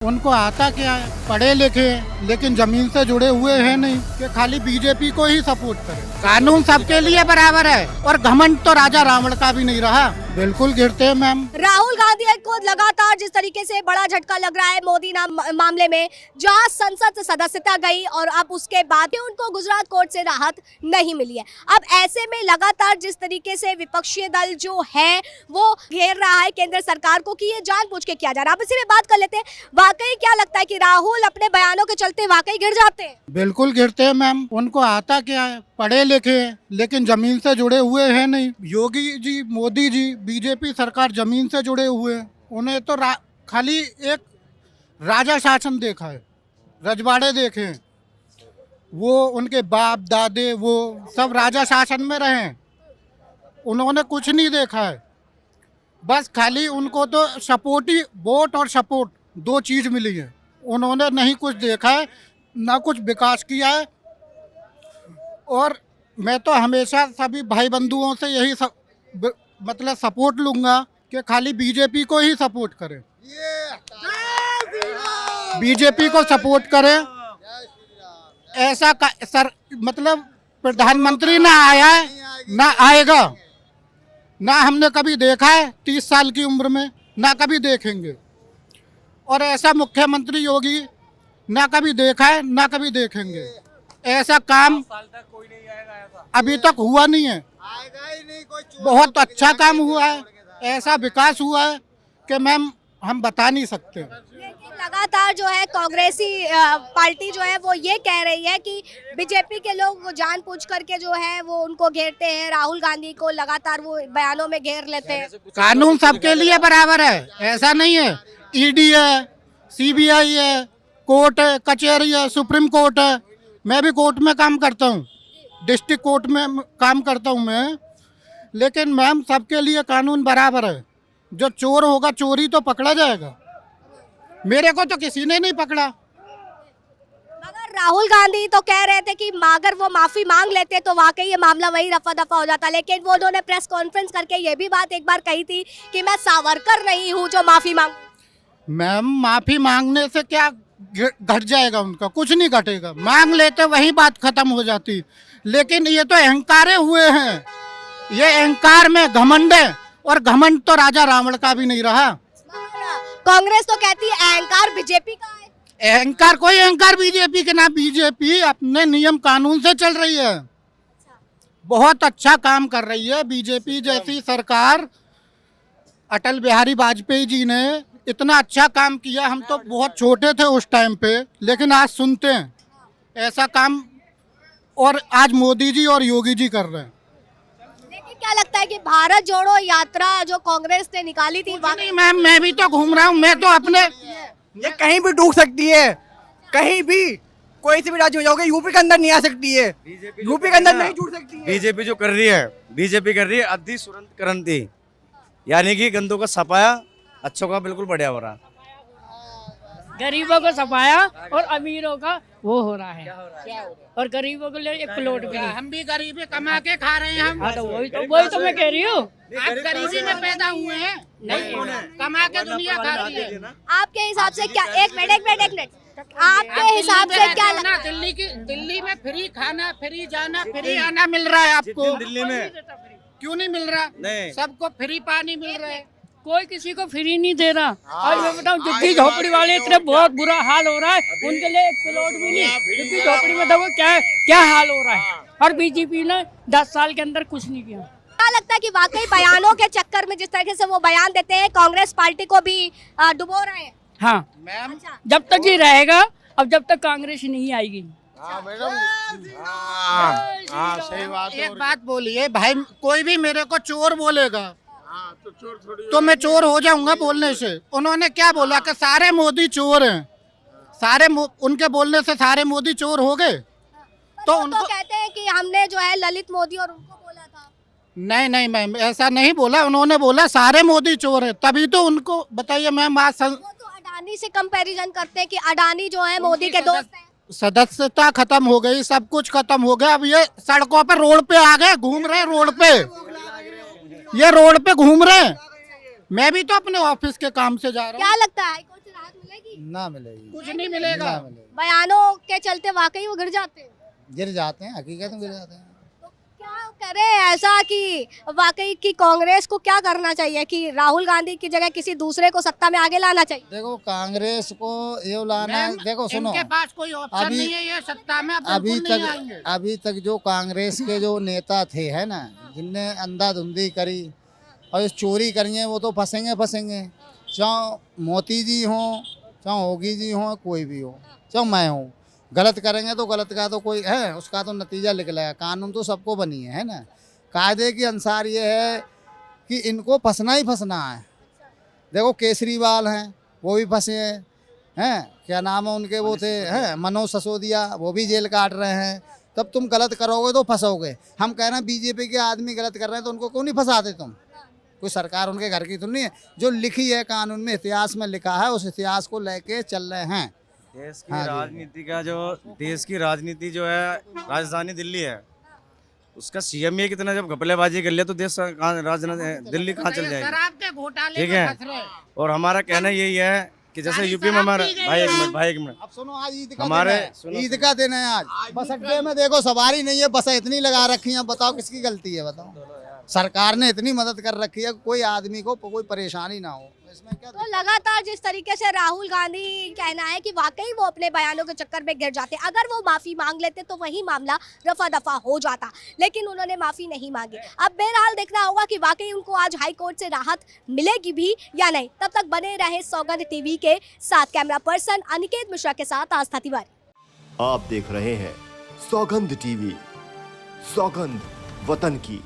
उनको आता क्या है, पढ़े लिखे लेकिन जमीन से जुड़े हुए हैं नहीं कि खाली बीजेपी को ही सपोर्ट करें। कानून सबके लिए बराबर है और घमंड तो राजा रावण का भी नहीं रहा। बिल्कुल गिरते हैं मैम। राहुल गांधी को लगातार जिस तरीके से बड़ा झटका लग रहा है मोदी नाम मामले में, जहां संसद से सदस्यता गई और अब उसके बाद भी उनको गुजरात कोर्ट से राहत नहीं मिली है। अब ऐसे में लगातार जिस तरीके से विपक्षी दल जो है वो घेर रहा है केंद्र सरकार को कि ये जानबूझ के किया जा रहा है। अब इसी में बात कर लेते हैं, वाकई क्या लगता है कि राहुल अपने बयानों के चलते वाकई गिर जाते हैं? बिल्कुल गिरते हैं मैम। उनको आता क्या है, पढ़े लिखे लेकिन जमीन से जुड़े हुए हैं नहीं। योगी जी, मोदी जी, बीजेपी सरकार जमीन से जुड़े हुए हैं। उन्हें तो खाली एक राजा शासन देखा है, रजवाड़े देखे हैं। वो उनके बाप दादे वो सब राजा शासन में रहे हैं, उन्होंने कुछ नहीं देखा है। बस खाली उनको तो सपोर्ट ही, वोट और सपोर्ट दो चीज मिली है। उन्होंने नहीं कुछ देखा है, ना कुछ विकास किया है। और मैं तो हमेशा सभी भाई बंधुओं से यही मतलब सपोर्ट लूंगा कि खाली बीजेपी को ही सपोर्ट करें, बीजेपी को सपोर्ट करें। ऐसा सर मतलब प्रधानमंत्री ना आया है ना आएगा, ना हमने कभी देखा है 30 साल की उम्र में, ना कभी देखेंगे। और ऐसा मुख्यमंत्री योगी ना कभी देखा है ना कभी देखेंगे। ऐसा काम अभी तक हुआ नहीं है। बहुत अच्छा काम हुआ है, ऐसा विकास हुआ है कि मैम हम बता नहीं सकते। लेकिन लगातार जो है कांग्रेसी पार्टी जो है वो ये कह रही है कि बीजेपी के लोग वो जानबूझ करके जो है वो उनको घेरते हैं, राहुल गांधी को लगातार वो बयानों में घेर लेते हैं। कानून सबके लिए बराबर है, ऐसा नहीं है। ईडी है, सीबीआई है, कोर्ट है, कचहरी है, सुप्रीम कोर्ट है। मैं भी कोर्ट में काम करता हूँ, डिस्ट्रिक्ट कोर्ट में काम करता हूँ मैं। लेकिन मैम सबके लिए कानून बराबर है। जो चोर होगा चोरी तो पकड़ा जाएगा। मेरे को तो किसी ने नहीं पकड़ा। मगर राहुल गांधी तो कह रहे थे कि अगर वो माफी मांग लेते तो वाकई ये मामला वही रफा दफा हो जाता। लेकिन वो उन्होंने प्रेस कॉन्फ्रेंस करके ये भी बात एक बार कही थी कि मैं सावरकर नहीं हूँ जो माफी मांग। मैम माफी मांगने से क्या घट जाएगा? उनका कुछ नहीं घटेगा। मांग लेते वही बात खत्म हो जाती। लेकिन ये तो अहंकारे हुए हैं, ये अहंकार में घमंड है और घमंड तो राजा रावण का भी नहीं रहा। कांग्रेस तो कहती है अहंकार बीजेपी का है। अहंकार कोई अहंकार बीजेपी के ना। बीजेपी अपने नियम कानून से चल रही है, बहुत अच्छा काम कर रही है। बीजेपी जैसी सरकार, अटल बिहारी वाजपेयी जी ने इतना अच्छा काम किया। हम तो बहुत छोटे थे उस टाइम पे, लेकिन आज सुनते हैं ऐसा काम। और आज मोदी जी और योगी जी कर रहे हैं। लेकिन क्या लगता है कि भारत जोड़ो यात्रा जो कांग्रेस ने निकाली थी, नहीं मैम, मैं भी तो घूम रहा हूँ। मैं तो अपने ये कहीं भी डूब सकती है, कहीं भी कोई से भी राज्य में जाओगे, यूपी के अंदर नहीं आ सकती है, यूपी के अंदर नहीं जुड़ सकती है। बीजेपी जो कर रही है, बीजेपी कर रही है अद्धि सुरंत क्रांति, यानी कि गंदों का सफाया, अच्छों का बिल्कुल बढ़िया हो रहा है। गरीबों को सफाया और अमीरों का वो हो रहा है, और गरीबों के लिए एक प्लॉट भी नहीं। हम भी गरीबी कमा के खा रहे हैं। हम हाँ, तो वही तो मैं कह रही हूँ। आप गरीबी में पैदा हुए हैं, नहीं कमा के दुनिया खाती है। आपके हिसाब से क्या, एक मिनट, आपके हिसाब से क्या ना दिल्ली में फ्री खाना, फ्री जाना, फ्री आना मिल रहा है आपको। दिल्ली में क्यों नहीं मिल रहा? नहीं, सबको फ्री पानी मिल रहा है। कोई किसी को फ्री नहीं दे रहा। और मैं बताऊँ, झुग्गी झोपड़ी वाले इतने बहुत बुरा हाल हो रहा है, उनके लिए एक प्लॉट भी नहीं। झुग्गी झोपड़ी में देखो क्या हाल हो रहा है। और बीजेपी ने 10 साल के अंदर कुछ नहीं किया। क्या लगता है कि वाकई बयानों के चक्कर में जिस तरीके से वो बयान देते हैं, कांग्रेस पार्टी को भी डुबो रहे हैं? हाँ मैम जब तक ये रहेगा, अब जब तक कांग्रेस नहीं आएगी। सही बात है। एक बात बोलिए भाई, कोई भी मेरे को चोर बोलेगा तो मैं चोर हो जाऊंगा बोलने से। उन्होंने क्या बोला कि सारे मोदी चोर हैं, उनके बोलने से सारे मोदी चोर हो गए। तो उनको कहते हैं कि हमने जो है ललित मोदी और उनको बोला था। नहीं मैम, ऐसा नहीं बोला। उन्होंने बोला सारे मोदी चोर हैं, तभी तो उनको बताइए मैम। आज वो तो अडानी से कंपैरिजन करते हैं कि अडानी जो है मोदी के दोस्त हैं। सदस्यता खत्म हो गई, सब कुछ खत्म हो गया। अब ये सड़कों पर, रोड पे आ गए, घूम रहे हैं रोड पे। ये रोड पे घूम रहे हैं। मैं भी तो अपने ऑफिस के काम से जा रहा हूँ। क्या लगता है हाईकोर्ट से राहत मिलेगी? ना मिलेगी, कुछ नहीं मिलेगा। ना मिलेगी। बयानों के चलते वाकई वो गिर जाते हैं। गिर जाते हैं, हकीकत में गिर जाते हैं। तो क्या करें ऐसा कि वाकई की कांग्रेस को क्या करना चाहिए कि राहुल गांधी की जगह किसी दूसरे को सत्ता में आगे लाना चाहिए? देखो कांग्रेस को ये लाना है, देखो सुनो, इनके पास कोई ऑप्शन अभी- नहीं है, ये सत्ता में अभी बिल्कुल नहीं आएंगे। अभी तक जो कांग्रेस के जो नेता थे है ना, जिनने अंधाधुंधी करी और ये चोरी करी है, वो तो फंसेंगे। चाहे मोदी जी हों, चाहे योगी जी हों, कोई भी हो, चाहे मैं हूँ, गलत करेंगे तो गलत का तो कोई है, उसका तो नतीजा निकलेगा। कानून तो सबको बनी है ना। कायदे के अनुसार ये है कि इनको फंसना ही फंसना है। देखो केजरीवाल हैं, वो भी फंसे हैं, क्या नाम है उनके, वो थे हैं मनोज सिसोदिया, वो भी जेल काट रहे हैं। तब तुम गलत करोगे तो फंसोगे। हम कह रहे हैं बीजेपी के आदमी गलत कर रहे हैं तो उनको क्यों नहीं फंसाते तुम? कोई सरकार उनके घर की तो नहीं है। जो लिखी है कानून में, इतिहास में लिखा है, उस इतिहास को लेके चल रहे हैं। देश की हाँ जी। राजनीति का जो देश की राजनीति जो है, राजधानी दिल्ली है, उसका सीएम ये कितना जब घपलेबाजी कर लिया तो देश कहाँ राजधानी दिल्ली कहाँ चल जाएगी? शराब के घोटाले ठीक में है। फंस रहे हैं। और हमारा कहना यही है कि जैसे सारी यूपी में शराब हमारा पी गई भाई एक है। मिनट भाई एक मिनट अब सुनो, आज ईद का हमारे- दिन है। सुनो, ईद का दिन है आज। बस अड्डे में देखो सवारी नहीं है, बसें इतनी लगा रखी हैं, बताओ किसकी गलती है? बताओ। सरकार ने इतनी मदद कर रखी है, कोई आदमी को कोई परेशानी ना हो। इसमें क्या तो लगातार जिस तरीके से राहुल गांधी कहना है कि वाकई वो अपने बयानों के चक्कर में गिर जाते, अगर वो माफी मांग लेते तो वही मामला रफा दफा हो जाता, लेकिन उन्होंने माफी नहीं मांगी। अब बहरहाल देखना होगा कि वाकई उनको आज हाई कोर्ट से राहत मिलेगी भी या नहीं। तब तक बने रहे सौगंध टीवी के साथ। कैमरा पर्सन अनिकेत मिश्रा के साथ आस्था तिवारी। आप देख रहे हैं सौगंध टीवी, सौगंध वतन की।